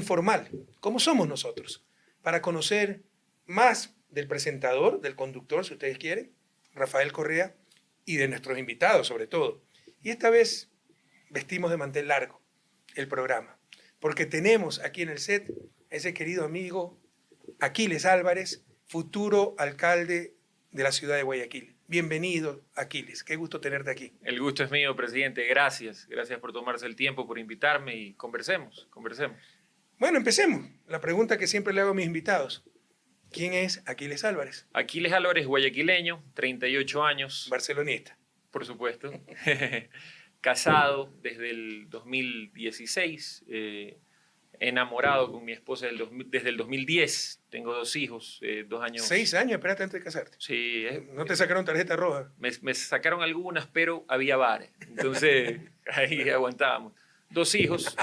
informal, como somos nosotros, para conocer más del presentador, del conductor, si ustedes quieren, Rafael Correa, y de nuestros invitados sobre todo. Y esta vez vestimos de mantel largo el programa, porque tenemos aquí en el set a ese querido amigo Aquiles Álvarez, futuro alcalde de la ciudad de Guayaquil. Bienvenido, Aquiles. Qué gusto tenerte aquí. El gusto es mío, presidente. Gracias. Gracias por tomarse el tiempo, por invitarme y conversemos. Bueno, empecemos. La pregunta que siempre le hago a mis invitados. ¿Quién es Aquiles Álvarez? Aquiles Álvarez, guayaquileño, 38 años. Barcelonista. Por supuesto. Casado desde el 2016. Enamorado con mi esposa desde el 2010. Tengo 2 hijos, 2 años. 6 años, espérate antes de casarte. Sí. ¿No te sacaron tarjeta roja? Me sacaron algunas, pero había bar. Entonces, ahí aguantábamos. 2 hijos,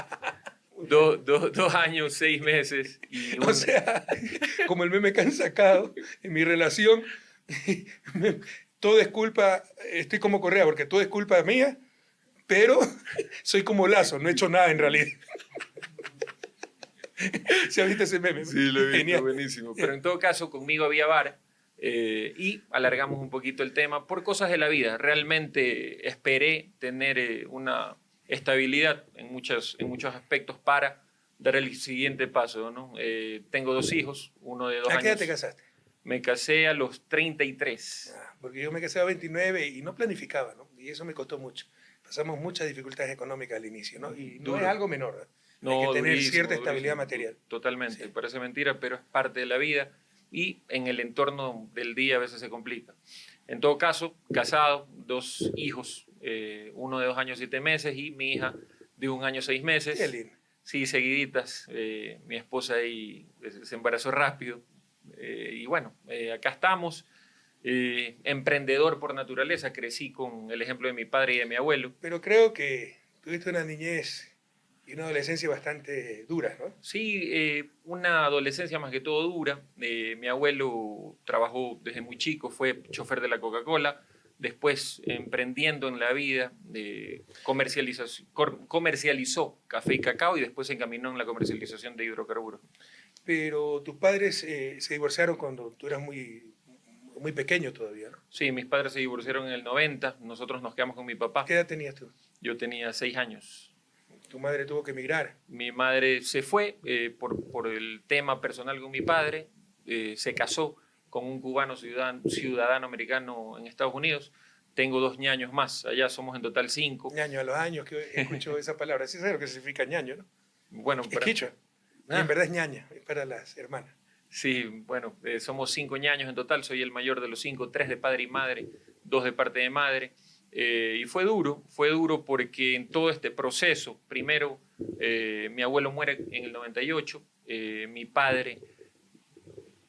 2 años, 6 meses. Y O sea, como el meme que han sacado en mi relación, todo es culpa, estoy como Correa, porque todo es culpa mía, pero soy como Lazo, no he hecho nada en realidad. ¿Se ha visto ese meme? Sí, lo he visto, Genial. buenísimo. Pero en todo caso, conmigo había bar y alargamos un poquito el tema por cosas de la vida. Realmente esperé tener una estabilidad en muchos aspectos para dar el siguiente paso, ¿no? Tengo 2 hijos, uno de 2 años. ¿A qué edad te casaste? Me casé a los 33. Porque yo me casé a 29 y no planificaba, ¿no? Y eso me costó mucho. Pasamos muchas dificultades económicas al inicio, ¿no? Y no Duro. es algo menor, ¿no? No, Hay que tener durísimo, cierta estabilidad durísimo. material. Totalmente, Sí. parece mentira, pero es parte de la vida y en el entorno del día a veces se complica. En todo caso, casado, 2 hijos, uno de 2 años 7 meses y mi hija de 1 año 6 meses. Qué lindo. Sí, seguiditas. Mi esposa ahí se embarazó rápido. Y bueno, acá estamos. Emprendedor por naturaleza, crecí con el ejemplo de mi padre y de mi abuelo. Pero creo que tuviste una niñez y una adolescencia bastante dura, ¿no? Sí, una adolescencia más que todo dura. Mi abuelo trabajó desde muy chico, fue chofer de la Coca-Cola, después emprendiendo en la vida, comercializó café y cacao y después se encaminó en la comercialización de hidrocarburos. Pero tus padres se divorciaron cuando tú eras muy pequeño todavía, ¿no? Sí, mis padres se divorciaron en el 90, nosotros nos quedamos con mi papá. ¿Qué edad tenías tú? Yo tenía 6 años. Tu madre tuvo que emigrar. Mi madre se fue por el tema personal con mi padre, se casó con un cubano ciudadano americano en Estados Unidos. Tengo 2 ñaños más, allá somos en total 5. Ñaño, a los años que escucho esa palabra. Sí sabes lo que significa ñaño, ¿no? Bueno, Es quichua. Y en verdad es ñaña, es para las hermanas. Sí, bueno, somos 5 ñaños en total, soy el mayor de los 5, 3 de padre y madre, 2 de parte de madre. Y fue duro porque en todo este proceso, primero mi abuelo muere en el 98, mi padre,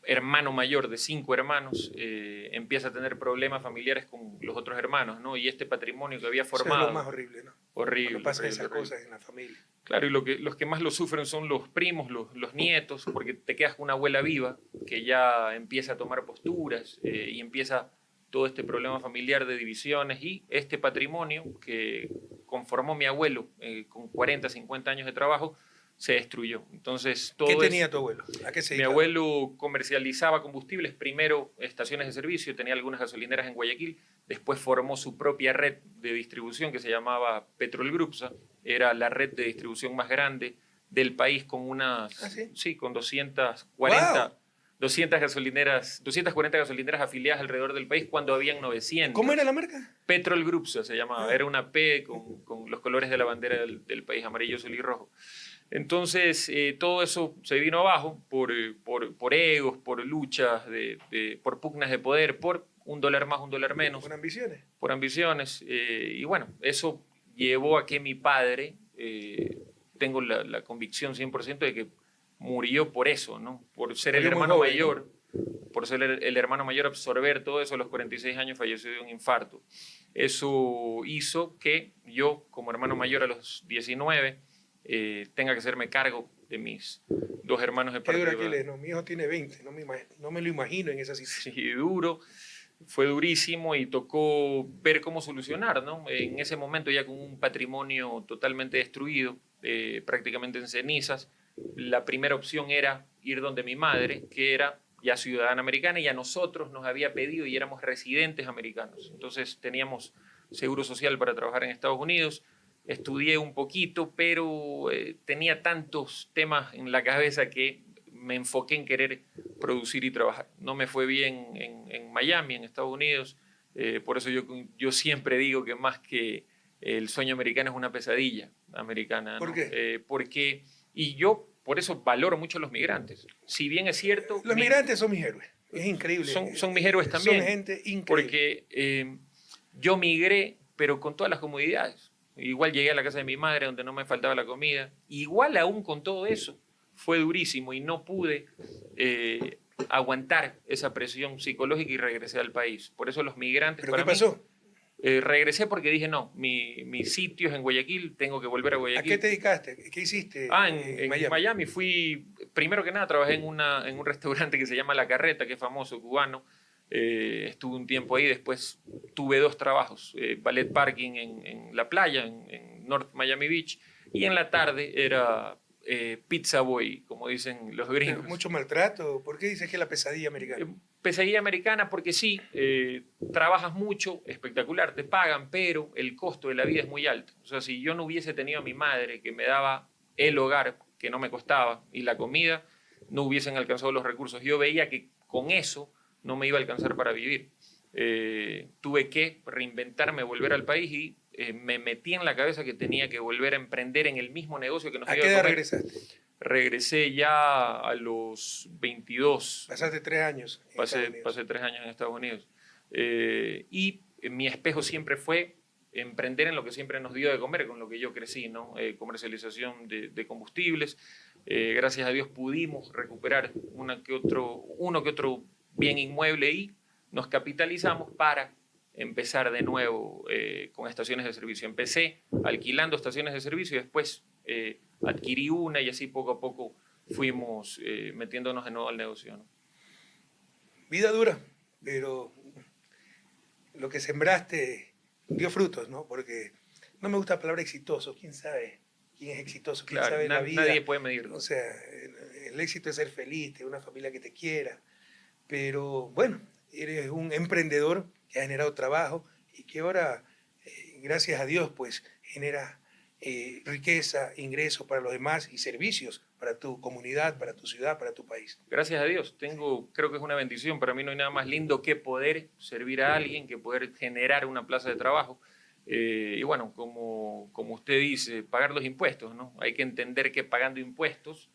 hermano mayor de 5 hermanos, empieza a tener problemas familiares con los otros hermanos, ¿no? Y este patrimonio que había formado... Eso es lo más horrible, ¿no? Horrible. Cuando pasan esas horrible. cosas en la familia. Claro, y los que más lo sufren son los primos, los nietos, porque te quedas con una abuela viva que ya empieza a tomar posturas y empieza todo este problema familiar de divisiones y este patrimonio que conformó mi abuelo con 40, 50 años de trabajo se destruyó. Entonces, todo ¿Qué tenía tu abuelo? ¿A qué se Mi dedicaba? abuelo comercializaba combustibles, primero estaciones de servicio, tenía algunas gasolineras en Guayaquil, después formó su propia red de distribución que se llamaba Petrol Grupsa, era la red de distribución más grande del país con unas, ¿Ah, sí? Sí, con 240, ¡Wow! 240 gasolineras afiliadas alrededor del país cuando habían 900. ¿Cómo era la marca? Petrol Grupsa se llamaba, Ah. era una P con los colores de la bandera del país, amarillo, azul y rojo. Entonces, todo eso se vino abajo por egos, por luchas, por pugnas de poder, por $1 más, $1 menos, Con ambiciones. por ambiciones. Y bueno, eso llevó a que mi padre, tengo la convicción 100% de que murió por eso, ¿no? Por ser el Murió muy hermano joven, mayor, por ser el hermano mayor, absorber todo eso. A los 46 años falleció de un infarto. Eso hizo que yo, como hermano mayor a los 19, tenga que hacerme cargo de mis 2 hermanos de Qué parte dura de que él es, ¿no? Mi hijo tiene 20, no me lo imagino en esa situación. Sí, duro, fue durísimo y tocó ver cómo solucionar, ¿no? En ese momento ya con un patrimonio totalmente destruido, prácticamente en cenizas, la primera opción era ir donde mi madre, que era ya ciudadana americana, y a nosotros nos había pedido y éramos residentes americanos. Entonces teníamos seguro social para trabajar en Estados Unidos. Estudié un poquito, pero tenía tantos temas en la cabeza que me enfoqué en querer producir y trabajar. No me fue bien en Miami, en Estados Unidos. Por eso yo siempre digo que más que el sueño americano es una pesadilla americana, ¿no? ¿Por qué? Porque, y yo por eso valoro mucho a los migrantes. Si bien es cierto... Los migrantes son mis héroes. Es increíble. Son mis héroes también. Son gente increíble. Porque yo migré, pero con todas las comodidades. Igual llegué a la casa de mi madre, donde no me faltaba la comida. Igual aún con todo eso, fue durísimo y no pude aguantar esa presión psicológica y regresé al país. Por eso los migrantes... ¿Pero qué pasó? Regresé porque dije, no, mi sitio es en Guayaquil, tengo que volver a ¿A Guayaquil. qué te dedicaste? ¿Qué hiciste En Miami fui, primero que nada, trabajé en un restaurante que se llama La Carreta, que es famoso, cubano. Estuve un tiempo ahí, después tuve 2 trabajos, ballet parking en la playa, en North Miami Beach, y en la tarde era pizza boy, como dicen los gringos. ¿Mucho maltrato? ¿Por qué dices que es la pesadilla americana? Pesadilla americana porque sí, trabajas mucho, espectacular, te pagan, pero el costo de la vida es muy alto. O sea, si yo no hubiese tenido a mi madre que me daba el hogar, que no me costaba, y la comida, no hubiesen alcanzado los recursos. Yo veía que con eso no me iba a alcanzar para vivir. Tuve que reinventarme, volver al país y me metí en la cabeza que tenía que volver a emprender en el mismo negocio que nos ¿A iba qué a edad comer. regresaste? Regresé ya a los 22. Pasaste 3 años. Pasé 3 años en Estados Unidos. Y mi espejo siempre fue emprender en lo que siempre nos dio de comer, con lo que yo crecí, ¿no? Comercialización de combustibles. Gracias a Dios pudimos recuperar uno que otro bien inmueble y nos capitalizamos para empezar de nuevo con estaciones de servicio. Empecé alquilando estaciones de servicio y después adquirí una y así poco a poco fuimos metiéndonos de nuevo al negocio, ¿no? Vida dura, pero lo que sembraste dio frutos, ¿no? Porque no me gusta la palabra exitoso. ¿Quién sabe quién es exitoso? ¿Quién Claro, sabe la vida? nadie puede medirlo. O sea, el éxito es ser feliz, tener una familia que te quiera. Pero bueno, eres un emprendedor que ha generado trabajo y que ahora, gracias a Dios, pues genera riqueza, ingresos para los demás y servicios para tu comunidad, para tu ciudad, para tu país. Gracias a Dios, creo que es una bendición. Para mí no hay nada más lindo que poder servir a alguien, que poder generar una plaza de trabajo. Y bueno, como usted dice, pagar los impuestos, ¿no? Hay que entender que pagando impuestos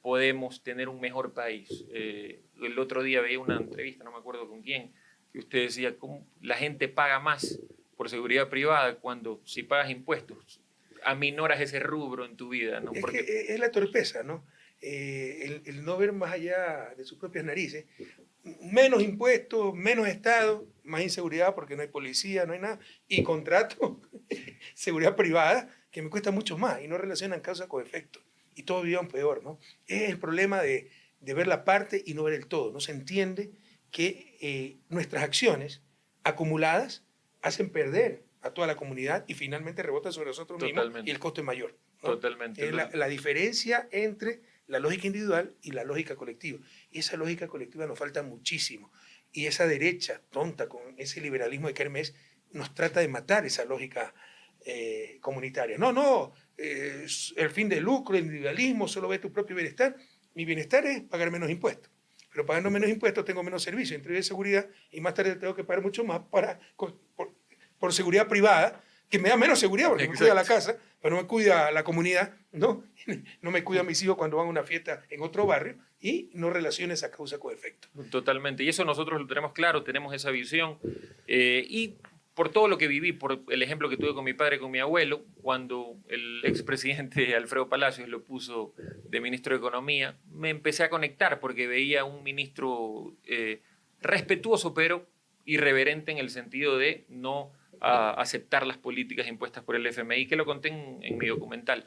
podemos tener un mejor país. El otro día veía una entrevista, no me acuerdo con quién, que usted decía cómo la gente paga más por seguridad privada cuando si pagas impuestos aminoras ese rubro en tu vida, ¿no? Porque es la torpeza, ¿no? El no ver más allá de sus propias narices. Menos impuestos, menos Estado, más inseguridad porque no hay policía, no hay nada, y contrato, seguridad privada, que me cuesta mucho más y no relacionan causa con efecto. Y todos vivían peor, ¿no? Es el problema de ver la parte y no ver el todo. No se entiende que nuestras acciones acumuladas hacen perder a toda la comunidad y finalmente rebota sobre nosotros mismos y el costo es mayor, ¿no? Totalmente. Es la diferencia entre la lógica individual y la lógica colectiva. Y esa lógica colectiva nos falta muchísimo. Y esa derecha tonta con ese liberalismo de Kermés nos trata de matar esa lógica comunitaria. No, el fin del lucro, el individualismo, solo ve tu propio bienestar. Mi bienestar es pagar menos impuestos. Pero pagando menos impuestos tengo menos servicios, entre seguridad, y más tarde tengo que pagar mucho más por seguridad privada, que me da menos seguridad porque me cuida la casa, pero no me cuida la comunidad, ¿no? No me cuida a mis hijos cuando van a una fiesta en otro barrio y no relaciona esa causa con efecto. Totalmente. Y eso nosotros lo tenemos claro, tenemos esa visión. Y por todo lo que viví, por el ejemplo que tuve con mi padre y con mi abuelo, cuando el expresidente Alfredo Palacios lo puso de ministro de Economía, me empecé a conectar porque veía un ministro respetuoso, pero irreverente en el sentido de no aceptar las políticas impuestas por el FMI, que lo conté en mi documental.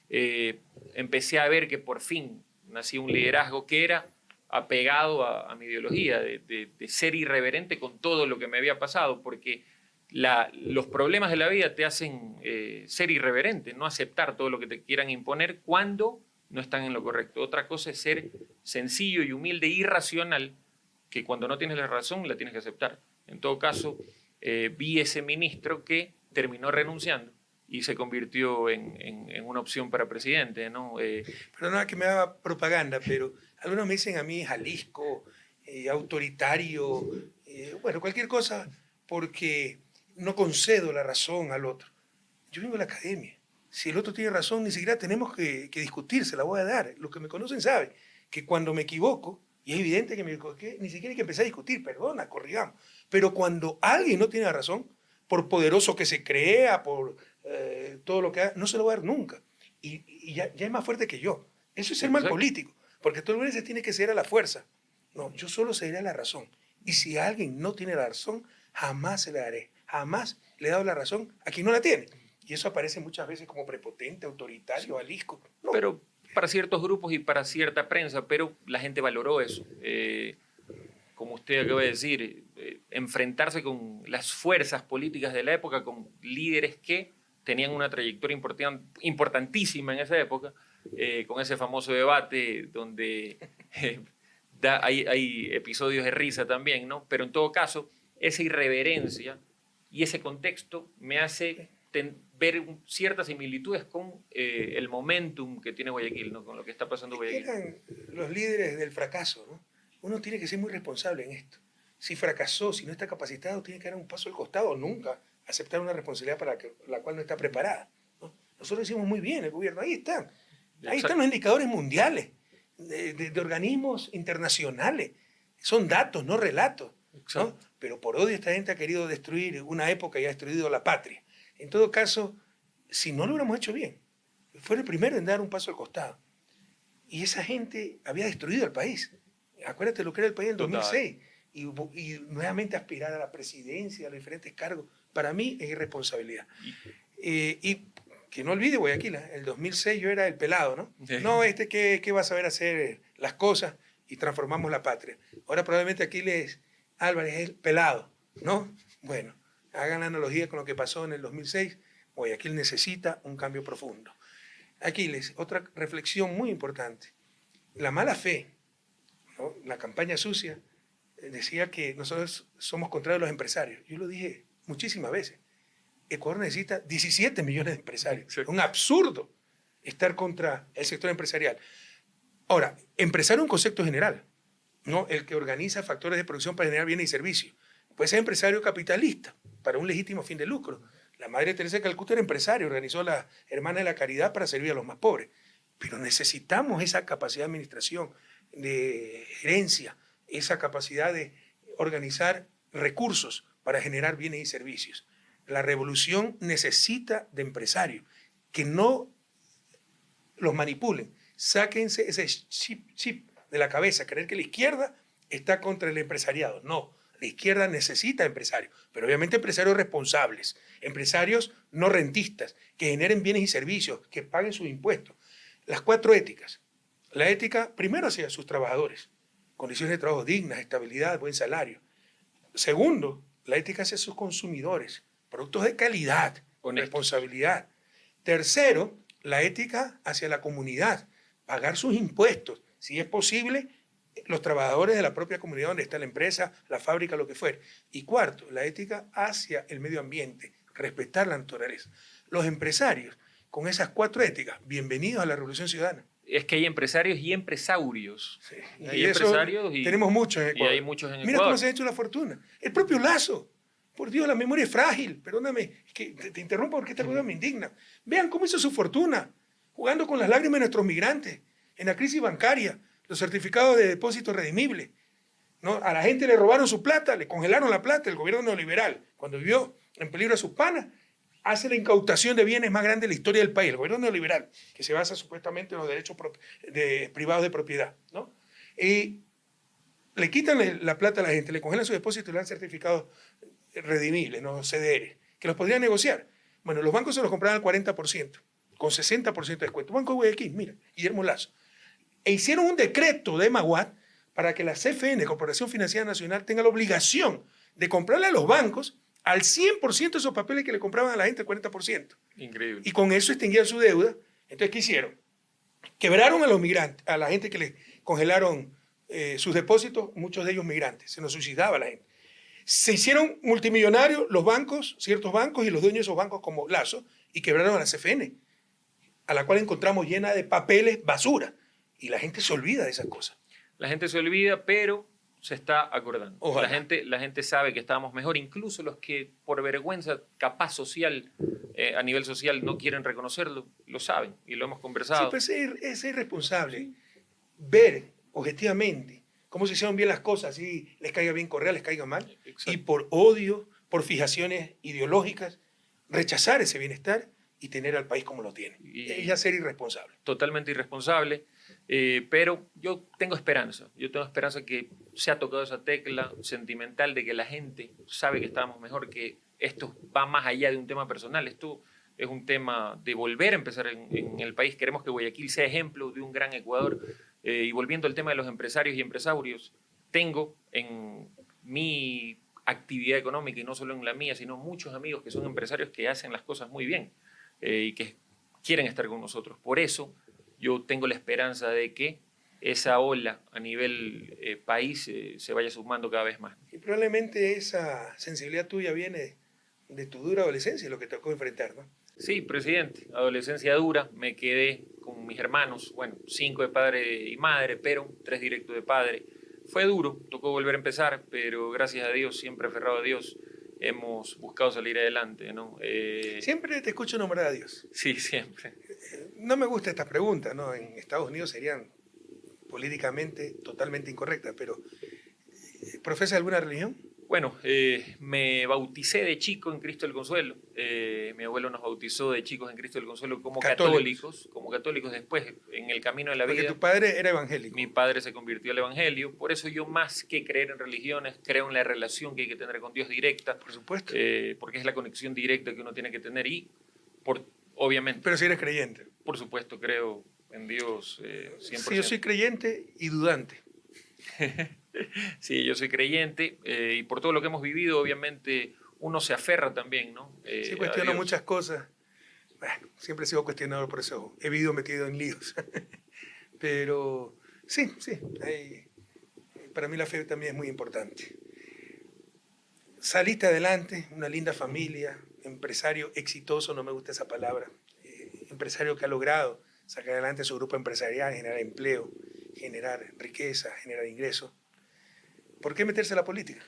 Empecé a ver que por fin nació un liderazgo que era apegado a mi ideología, de ser irreverente con todo lo que me había pasado, porque los problemas de la vida te hacen ser irreverente, no aceptar todo lo que te quieran imponer cuando no están en lo correcto. Otra cosa es ser sencillo y humilde y racional, que cuando no tienes la razón la tienes que aceptar. En todo caso, vi ese ministro que terminó renunciando y se convirtió en una opción para presidente, ¿no? Perdona que me haga propaganda, pero algunos me dicen a mí Jalisco, autoritario, bueno, cualquier cosa, porque no concedo la razón al otro. Yo vengo de la academia. Si el otro tiene razón, ni siquiera tenemos que discutir, se la voy a dar. Los que me conocen saben que cuando me equivoco, y es evidente que me equivoqué, ni siquiera hay que empezar a discutir, perdona, corrigamos. Pero cuando alguien no tiene la razón, por poderoso que se crea, por todo lo que haga, no se lo voy a dar nunca. Y ya es más fuerte que yo. Eso es ser mal político, porque todo el mundo se tiene que ceder a la fuerza. No, yo solo cederé a la razón. Y si alguien no tiene la razón, jamás se la daré. Jamás le he dado la razón a quien no la tiene. Y eso aparece muchas veces como prepotente, autoritario, alisco. No. Pero para ciertos grupos y para cierta prensa, pero la gente valoró eso. Como usted acaba de decir, enfrentarse con las fuerzas políticas de la época, con líderes que tenían una trayectoria importantísima en esa época, con ese famoso debate donde hay episodios de risa también, ¿no? Pero en todo caso, esa irreverencia y ese contexto me hace ver ciertas similitudes con el momentum que tiene Guayaquil, ¿no? Con lo que está pasando Guayaquil. Eran los líderes del fracaso, ¿no? Uno tiene que ser muy responsable en esto. Si fracasó, si no está capacitado, tiene que dar un paso al costado, nunca aceptar una responsabilidad para la cual no está preparada, ¿no? Nosotros decimos muy bien, el gobierno, ahí están los indicadores mundiales, de organismos internacionales, son datos, no relatos, ¿no? Pero por odio esta gente ha querido destruir una época y ha destruido la patria. En todo caso, si no lo hubiéramos hecho bien, fue el primero en dar un paso al costado. Y esa gente había destruido el país. Acuérdate lo que era el país en el 2006. Y nuevamente aspirar a la presidencia, a los diferentes cargos, para mí es irresponsabilidad. Y que no olvide Guayaquil, en el 2006 yo era el pelado, ¿no? Sí. No, que va a saber hacer las cosas y transformamos la patria. Ahora probablemente Aquiles Álvarez es el pelado, ¿no? Bueno, hagan la analogía con lo que pasó en el 2006. Guayaquil necesita un cambio profundo. Aquiles, otra reflexión muy importante. La mala fe, ¿no? La campaña sucia decía que nosotros somos contrarios a los empresarios. Yo lo dije muchísimas veces. Ecuador necesita 17 millones de empresarios. Sí. Es un absurdo estar contra el sector empresarial. Ahora, empresario es un concepto general, ¿no? El que organiza factores de producción para generar bienes y servicios. Puede ser empresario capitalista para un legítimo fin de lucro. La Madre Teresa de Calcuta era empresaria, organizó a la Hermana de la Caridad para servir a los más pobres. Pero necesitamos esa capacidad de administración, de gerencia, esa capacidad de organizar recursos para generar bienes y servicios. La revolución necesita de empresarios que no los manipulen. Sáquense ese chip de la cabeza, creer que la izquierda está contra el empresariado. No, la izquierda necesita empresarios, pero obviamente empresarios responsables, empresarios no rentistas, que generen bienes y servicios, que paguen sus impuestos. Las 4 éticas. La ética, primero, hacia sus trabajadores, condiciones de trabajo dignas, estabilidad, buen salario. Segundo, la ética hacia sus consumidores, productos de calidad, con responsabilidad. Tercero, la ética hacia la comunidad, pagar sus impuestos, si es posible, los trabajadores de la propia comunidad donde está la empresa, la fábrica, lo que fuere. Y cuarto, la ética hacia el medio ambiente, respetar la naturaleza. Los empresarios, con esas 4 éticas, bienvenidos a la Revolución Ciudadana. Es que hay empresarios y empresaurios. Sí. Hay empresarios y tenemos muchos en Ecuador. Y hay muchos en Ecuador. Mira cómo se ha hecho la fortuna. El propio Lazo. Por Dios, la memoria es frágil. Perdóname, es que te interrumpo porque esta cosa me indigna. Vean cómo hizo su fortuna, jugando con las lágrimas de nuestros migrantes, en la crisis bancaria, los certificados de depósito redimible, ¿no? A la gente le robaron su plata, le congelaron la plata. El gobierno neoliberal, cuando vivió en peligro a sus panas, hace la incautación de bienes más grande de la historia del país. El gobierno neoliberal, que se basa supuestamente en los derechos privados de propiedad, ¿no? Y le quitan la plata a la gente, le congelan su depósito y le dan certificados redimibles, no CDR, que los podrían negociar. Bueno, los bancos se los compraban al 40%, con 60% de descuento. Banco de Guayaquil, mira, Guillermo Lazo. E hicieron un decreto de Maguad para que la CFN, Corporación Financiera Nacional, tenga la obligación de comprarle a los bancos al 100% de esos papeles que le compraban a la gente, el 40%. Increíble. Y con eso extinguían su deuda. Entonces, ¿qué hicieron? Quebraron a los migrantes, a la gente que les congelaron sus depósitos, muchos de ellos migrantes, se nos suicidaba la gente. Se hicieron multimillonarios los bancos, ciertos bancos y los dueños de esos bancos como Lazo, y quebraron a la CFN, a la cual encontramos llena de papeles, basura. Y la gente se olvida de esas cosas. La gente se olvida, pero se está acordando. Ojalá. La gente sabe que estábamos mejor, incluso los que por vergüenza, capaz social, a nivel social, no quieren reconocerlo, lo saben y lo hemos conversado. Sí, pues es irresponsable ver objetivamente cómo se hicieron bien las cosas, y les caiga bien Correa, les caiga mal, Exacto. y por odio, por fijaciones ideológicas, rechazar ese bienestar y tener al país como lo tiene. Es ya ser irresponsable. Totalmente irresponsable, pero yo tengo esperanza. Yo tengo esperanza que se ha tocado esa tecla sentimental de que la gente sabe que estábamos mejor, que esto va más allá de un tema personal. Esto es un tema de volver a empezar en el país. Queremos que Guayaquil sea ejemplo de un gran Ecuador. Y volviendo al tema de los empresarios y empresarios, tengo en mi actividad económica, y no solo en la mía, sino muchos amigos que son empresarios que hacen las cosas muy bien y que quieren estar con nosotros. Por eso yo tengo la esperanza de que esa ola a nivel país se vaya sumando cada vez más. Y probablemente esa sensibilidad tuya viene de tu dura adolescencia, lo que te tocó enfrentar, ¿no? Sí, presidente, adolescencia dura, me quedé con mis hermanos, bueno, 5 de padre y madre, pero 3 directos de padre. Fue duro, tocó volver a empezar, pero gracias a Dios, siempre aferrado a Dios, hemos buscado salir adelante, ¿no? Siempre te escucho nombrar a Dios. Sí, siempre. No me gusta esta pregunta, ¿no? En Estados Unidos serían políticamente totalmente incorrectas, pero ¿profesa alguna religión? Bueno, me bauticé de chico en Cristo del Consuelo. Mi abuelo nos bautizó de chicos en Cristo del Consuelo como católicos. Como católicos. Después, en el camino de la vida. Porque tu padre era evangélico. Mi padre se convirtió al evangelio. Por eso yo, más que creer en religiones, creo en la relación que hay que tener con Dios directa. Por supuesto. Porque es la conexión directa que uno tiene que tener y, obviamente. Pero si eres creyente. Por supuesto, creo en Dios 100%. Sí, yo soy creyente y dudante. Sí, yo soy creyente y por todo lo que hemos vivido, obviamente, uno se aferra también, ¿no? Sí, cuestiono muchas cosas. Bueno, siempre he sido cuestionador, por eso he vivido metido en líos. Pero sí, para mí la fe también es muy importante. Saliste adelante, una linda familia, empresario exitoso, no me gusta esa palabra, empresario que ha logrado sacar adelante su grupo empresarial, generar empleo, generar riqueza, generar ingresos. ¿Por qué meterse en la política?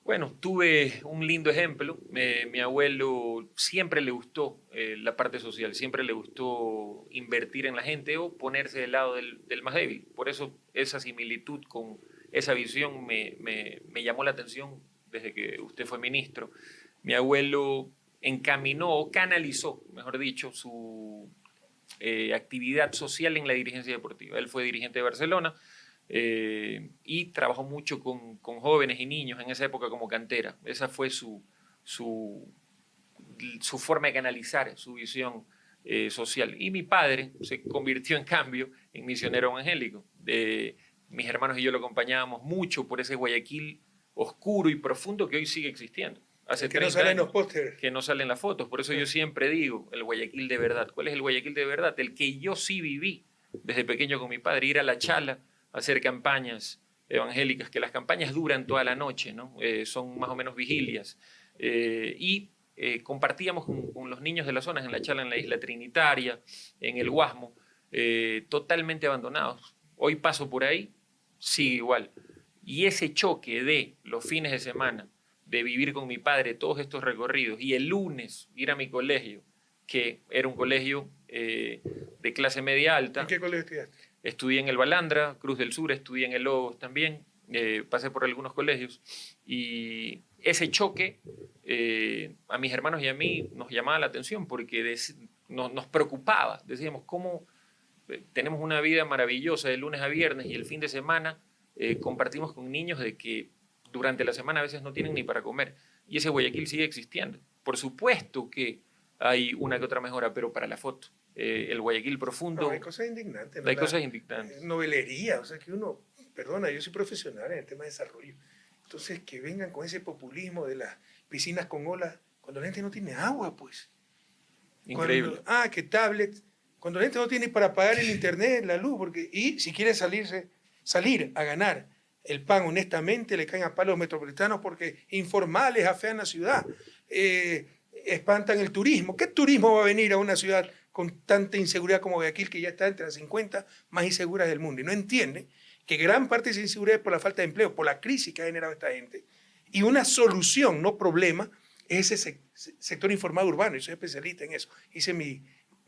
Bueno, tuve un lindo ejemplo. Mi abuelo siempre le gustó la parte social, siempre le gustó invertir en la gente o ponerse del lado del más débil. Por eso esa similitud con esa visión me llamó la atención desde que usted fue ministro. Mi abuelo encaminó o canalizó, mejor dicho, su actividad social en la dirigencia deportiva. Él fue dirigente de Barcelona. Y trabajó mucho con jóvenes y niños en esa época como cantera. Esa fue su forma de canalizar su visión social. Y mi padre se convirtió en cambio en misionero evangélico. Mis hermanos y yo lo acompañábamos mucho por ese Guayaquil oscuro y profundo que hoy sigue existiendo. Hace que no salen los pósteres. Que no salen las fotos. Por eso yo siempre digo, el Guayaquil de verdad. ¿Cuál es el Guayaquil de verdad? El que yo sí viví desde pequeño con mi padre, ir a la chala, hacer campañas evangélicas, que las campañas duran toda la noche, ¿no? Son más o menos vigilias. Y compartíamos con los niños de las zonas, en la chala, en la Isla Trinitaria, en el Guasmo, totalmente abandonados. Hoy paso por ahí, sigue igual. Y ese choque de los fines de semana, de vivir con mi padre todos estos recorridos, y el lunes ir a mi colegio, que era un colegio de clase media alta. ¿En qué colegio estudiaste? Estudié en el Balandra, Cruz del Sur, estudié en el Lobos también, pasé por algunos colegios y ese choque a mis hermanos y a mí nos llamaba la atención porque nos preocupaba. Decíamos, ¿cómo tenemos una vida maravillosa de lunes a viernes y el fin de semana compartimos con niños de que durante la semana a veces no tienen ni para comer? Y ese Guayaquil sigue existiendo. Por supuesto que hay una que otra mejora, pero para la foto. El Guayaquil profundo. No, hay cosas indignantes. ¿no? Hay cosas indignantes. Novelería, o sea que uno, perdona, yo soy profesional en el tema de desarrollo. Entonces, que vengan con ese populismo de las piscinas con olas, cuando la gente no tiene agua, pues. Increíble. Que tablets, Cuando la gente no tiene para pagar el internet, la luz, y si quiere salir a ganar el pan honestamente, le caen a palos los metropolitanos porque informales afean la ciudad, espantan el turismo. ¿Qué turismo va a venir a una ciudad con tanta inseguridad como Guayaquil, que ya está entre las 50 más inseguras del mundo? Y no entiende que gran parte de esa inseguridad es por la falta de empleo, por la crisis que ha generado esta gente. Y una solución, no problema, es ese sector informal urbano. Yo soy especialista en eso. Hice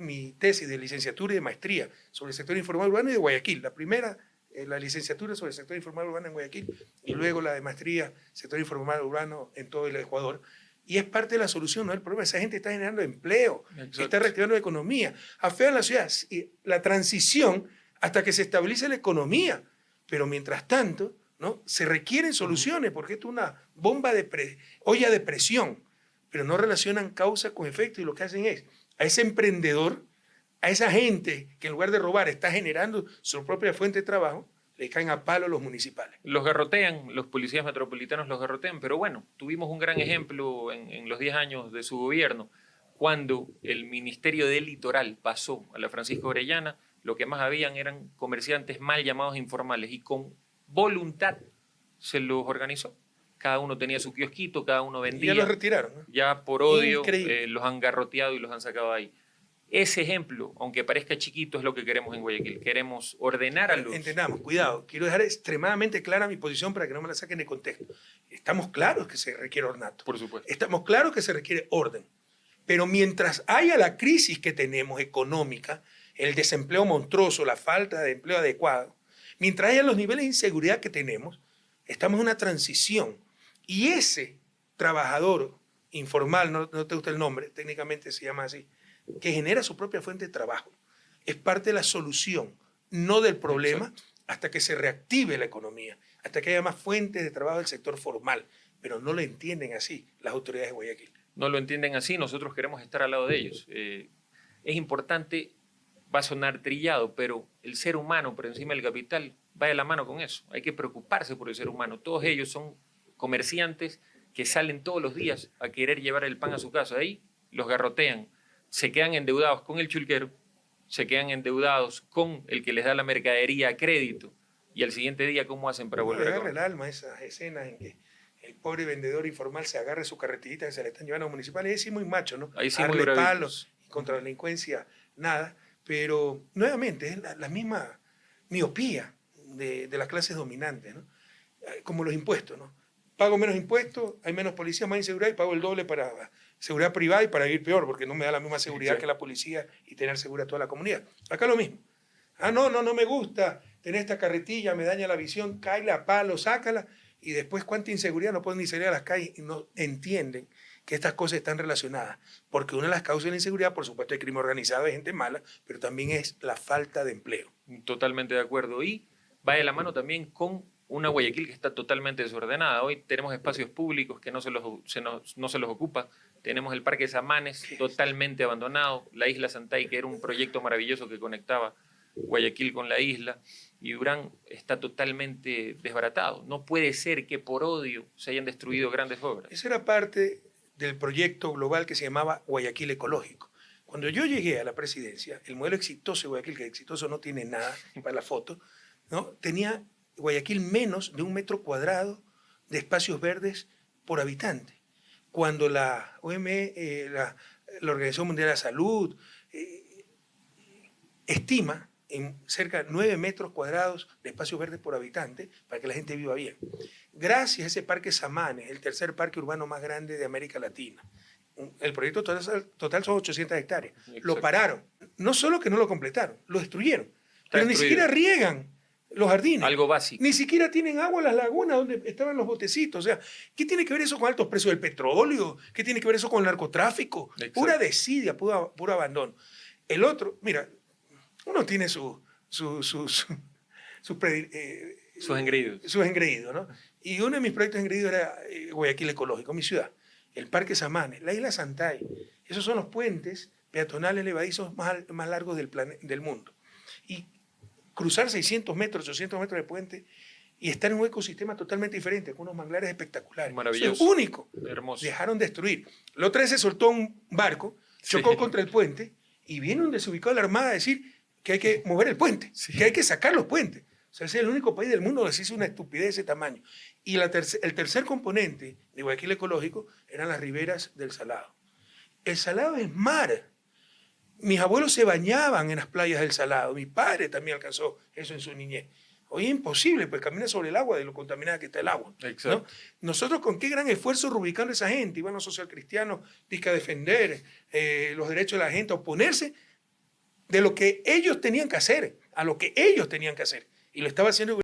mi tesis de licenciatura y de maestría sobre el sector informal urbano y de Guayaquil. La primera, la licenciatura sobre el sector informal urbano en Guayaquil, y luego la de maestría, sector informal urbano en todo el Ecuador. Y es parte de la solución, no el problema. Esa gente está generando empleo, está reactivando la economía, afean la ciudad, y la transición hasta que se estabilice la economía. Pero mientras tanto, ¿no? Se requieren soluciones, porque esto es una bomba olla de presión, pero no relacionan causa con efecto, y lo que hacen es a ese emprendedor, a esa gente que en lugar de robar está generando su propia fuente de trabajo, le caen a palo los municipales. Los garrotean, los policías metropolitanos los garrotean, pero bueno, tuvimos un gran ejemplo en los 10 años de su gobierno, cuando el Ministerio del Litoral pasó a la Francisco Orellana, lo que más habían eran comerciantes mal llamados informales, y con voluntad se los organizó. Cada uno tenía su kiosquito, cada uno vendía. Y ya los retiraron, ¿no? Ya por odio Increíble. los han garroteado y los han sacado ahí. Ese ejemplo, aunque parezca chiquito, es lo que queremos en Guayaquil. Queremos ordenar a los... Entendamos, cuidado. Quiero dejar extremadamente clara mi posición para que no me la saquen de contexto. Estamos claros que se requiere ornato. Por supuesto. Estamos claros que se requiere orden. Pero mientras haya la crisis que tenemos económica, el desempleo monstruoso, la falta de empleo adecuado, mientras haya los niveles de inseguridad que tenemos, estamos en una transición. Y ese trabajador informal, no te gusta el nombre, técnicamente se llama así, que genera su propia fuente de trabajo, es parte de la solución, no del problema. Exacto. Hasta que se reactive la economía, hasta que haya más fuentes de trabajo del sector formal. Pero no lo entienden así las autoridades de Guayaquil. No lo entienden así, nosotros queremos estar al lado de ellos. Es importante, va a sonar trillado, pero el ser humano por encima del capital va de la mano con eso. Hay que preocuparse por el ser humano. Todos ellos son comerciantes que salen todos los días a querer llevar el pan a su casa. Ahí los garrotean, se quedan endeudados con el chulquero, se quedan endeudados con el que les da la mercadería a crédito, y al siguiente día, ¿cómo hacen para volver a comer? Me agarra el alma esas escenas en que el pobre vendedor informal se agarra su carretillita que se le están llevando a los municipales. Ahí sí muy macho, ¿no? Ahí sí darle palos, y contra la delincuencia, nada. Pero, nuevamente, es la misma miopía de las clases dominantes, ¿no? Como los impuestos, ¿no? Pago menos impuestos, hay menos policía, más inseguridad, y pago el doble para seguridad privada y para vivir peor, porque no me da la misma seguridad que la policía y tener segura toda la comunidad. Acá lo mismo. No me gusta tener esta carretilla, me daña la visión, cáele a palo, sácala, y después cuánta inseguridad, no pueden ni salir a las calles, y no entienden que estas cosas están relacionadas, porque una de las causas de la inseguridad, por supuesto, es crimen organizado, de gente mala, pero también es la falta de empleo. Totalmente de acuerdo, y va de la mano también con una Guayaquil que está totalmente desordenada. Hoy tenemos espacios públicos que no se los ocupa. Tenemos el Parque Samanes totalmente abandonado, la isla Santay, que era un proyecto maravilloso que conectaba Guayaquil con la isla, y Durán está totalmente desbaratado. No puede ser que por odio se hayan destruido grandes obras. Esa era parte del proyecto global que se llamaba Guayaquil Ecológico. Cuando yo llegué a la presidencia, el modelo exitoso de Guayaquil, que exitoso no tiene nada para la foto, ¿no? Tenía Guayaquil menos de 1 metro cuadrado de espacios verdes por habitante. Cuando la OMS, la Organización Mundial de la Salud, estima en cerca de 9 metros cuadrados de espacios verdes por habitante para que la gente viva bien. Gracias a ese parque Samanes, el tercer parque urbano más grande de América Latina, el proyecto total son 800 hectáreas. Exacto. Lo pararon. No solo que no lo completaron, lo destruyeron. Pero ni siquiera riegan los jardines. Algo básico. Ni siquiera tienen agua las lagunas donde estaban los botecitos. O sea, ¿qué tiene que ver eso con altos precios del petróleo? ¿Qué tiene que ver eso con el narcotráfico? Exacto. Pura desidia, puro abandono. El otro, mira, uno tiene sus engreídos, ¿no? Y uno de mis proyectos engreídos era Guayaquil Ecológico, mi ciudad. El Parque Samanes, la isla Santay. Esos son los puentes peatonales levadizos más largos del mundo. Y cruzar 600 metros, 800 metros de puente y estar en un ecosistema totalmente diferente, con unos manglares espectaculares. Maravilloso. Eso es único. Hermoso. Dejaron destruir. La otra vez se soltó un barco, chocó contra el puente Y viene un desubicado de la Armada a decir que hay que mover el puente, que hay que sacar los puentes. O sea, ese es el único país del mundo donde se hizo una estupidez de ese tamaño. Y el tercer componente de Guayaquil ecológico eran las riberas del Salado. El Salado es mar. Mis abuelos se bañaban en las playas del Salado. Mi padre también alcanzó eso en su niñez. Hoy es imposible, pues camina sobre el agua de lo contaminada que está el agua. Exacto. ¿No? Nosotros con qué gran esfuerzo rubicando a esa gente, iban los socialcristianos a defender los derechos de la gente, a oponerse de lo que ellos tenían que hacer, a lo que ellos tenían que hacer. Y lo estaba haciendo